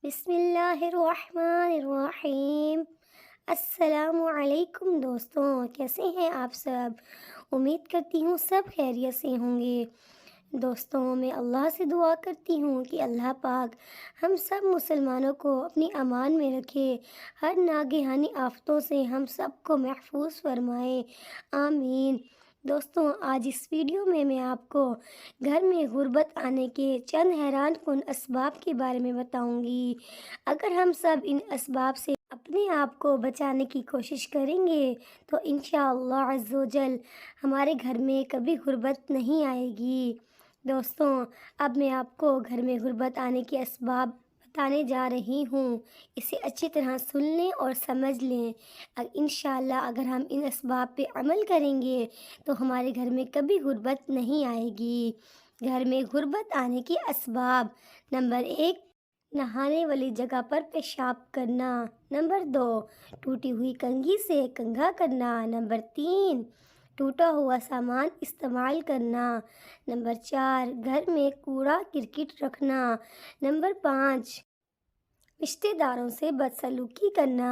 بسم اللہ الرحمن الرحیم۔ السلام علیکم دوستوں، کیسے ہیں آپ سب؟ امید کرتی ہوں سب خیریت سے ہوں گے۔ دوستوں، میں اللہ سے دعا کرتی ہوں کہ اللہ پاک ہم سب مسلمانوں کو اپنی امان میں رکھے، ہر ناگہانی آفتوں سے ہم سب کو محفوظ فرمائے، آمین۔ دوستوں، آج اس ویڈیو میں آپ کو گھر میں غربت آنے کے چند حیران کن اسباب کے بارے میں بتاؤں گی۔ اگر ہم سب ان اسباب سے اپنے آپ کو بچانے کی کوشش کریں گے تو انشاءاللہ عز و جل ہمارے گھر میں کبھی غربت نہیں آئے گی۔ دوستوں، اب میں آپ کو گھر میں غربت آنے کے اسباب بتانے جا رہی ہوں، اسے اچھی طرح سن لیں اور سمجھ لیں۔ انشاءاللہ اگر ہم ان اسباب پہ عمل کریں گے تو ہمارے گھر میں کبھی غربت نہیں آئے گی۔ گھر میں غربت آنے کے اسباب: نمبر 1، نہانے والی جگہ پر پیشاب کرنا۔ نمبر 2، ٹوٹی ہوئی کنگھی سے کنگھا کرنا۔ نمبر 3، ٹوٹا ہوا سامان استعمال کرنا۔ نمبر 4، گھر میں کوڑا کرکٹ رکھنا۔ نمبر 5، رشتہ داروں سے بدسلوکی کرنا۔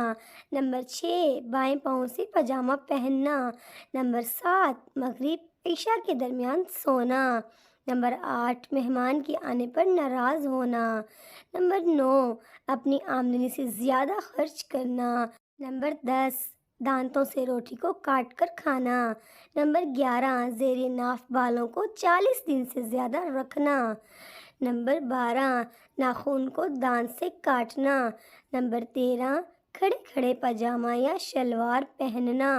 نمبر 6، بائیں پاؤں سے پاجامہ پہننا۔ نمبر 7، مغرب عشاء کے درمیان سونا۔ نمبر 8، مہمان کے آنے پر ناراض ہونا۔ نمبر 9، اپنی آمدنی سے زیادہ خرچ کرنا۔ نمبر 10، دانتوں سے روٹی کو کاٹ کر کھانا۔ نمبر 11، زیر ناف بالوں کو 40 دن سے زیادہ رکھنا۔ نمبر 12، ناخن کو دانت سے کاٹنا۔ نمبر 13، کھڑے کھڑے پاجامہ یا شلوار پہننا۔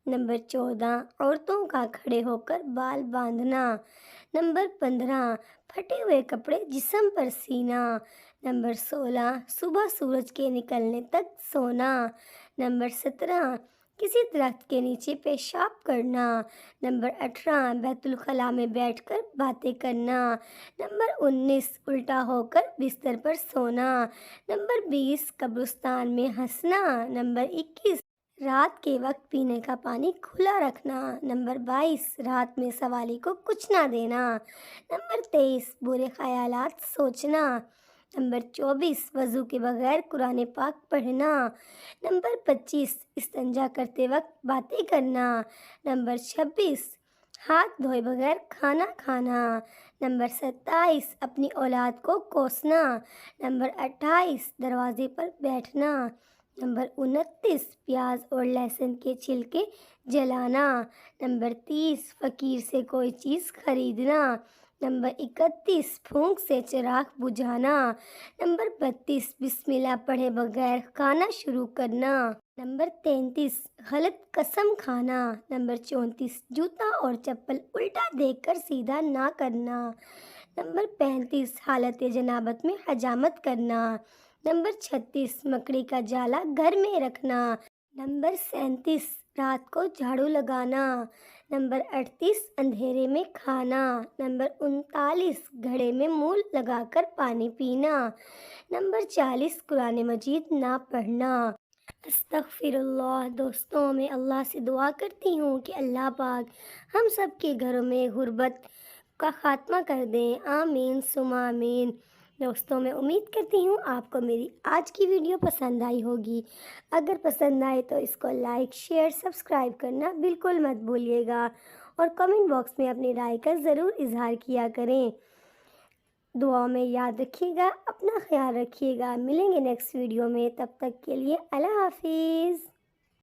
نمبر 14، عورتوں کا کھڑے ہو کر بال باندھنا۔ نمبر 15، پھٹے ہوئے کپڑے جسم پر سینا۔ نمبر 16، صبح سورج کے نکلنے تک سونا۔ نمبر 17، کسی درخت کے نیچے پیشاب کرنا۔ نمبر 18، بیت الخلاء میں بیٹھ کر باتیں کرنا۔ نمبر 19، الٹا ہو کر بستر پر سونا۔ نمبر 20، قبرستان میں ہنسنا۔ نمبر 21، رات کے وقت پینے کا پانی کھلا رکھنا۔ نمبر 22، رات میں سوالی کو کچھ نہ دینا۔ نمبر 23، برے خیالات سوچنا۔ نمبر 24، وضو کے بغیر قرآن پاک پڑھنا۔ نمبر 25، استنجا کرتے وقت باتیں کرنا۔ نمبر 26، ہاتھ دھوئے بغیر کھانا کھانا۔ نمبر 27، اپنی اولاد کو کوسنا۔ نمبر 28، دروازے پر بیٹھنا۔ نمبر 29، پیاز اور لہسن کے چھلکے جلانا۔ نمبر 30، فقیر سے کوئی چیز خریدنا۔ نمبر 31، پھونک سے چراغ بجھانا۔ نمبر 32، بسم اللہ پڑھے بغیر کھانا شروع کرنا۔ نمبر 33، غلط قسم کھانا۔ نمبر 34، جوتا اور چپل الٹا دیکھ کر سیدھا نہ کرنا۔ نمبر 35، حالت جنابت میں حجامت کرنا۔ نمبر 36، مکڑی کا جالا گھر میں رکھنا۔ نمبر 37، رات کو جھاڑو لگانا۔ نمبر 38، اندھیرے میں کھانا۔ نمبر 39، گھڑے میں منہ لگا کر پانی پینا۔ نمبر 40، قرآن مجید نہ پڑھنا۔ استغفر اللہ۔ دوستوں، میں اللہ سے دعا کرتی ہوں کہ اللہ پاک ہم سب کے گھروں میں غربت کا خاتمہ کر دیں، آمین ثم آمین۔ دوستوں، میں امید کرتی ہوں آپ کو میری آج کی ویڈیو پسند آئی ہوگی۔ اگر پسند آئے تو اس کو لائک، شیئر، سبسکرائب کرنا بالکل مت بھولیے گا اور کمنٹ باکس میں اپنی رائے کا ضرور اظہار کیا کریں۔ دعاؤں میں یاد رکھیے گا، اپنا خیال رکھیے گا۔ ملیں گے نیکسٹ ویڈیو میں، تب تک کے لیے اللہ حافظ۔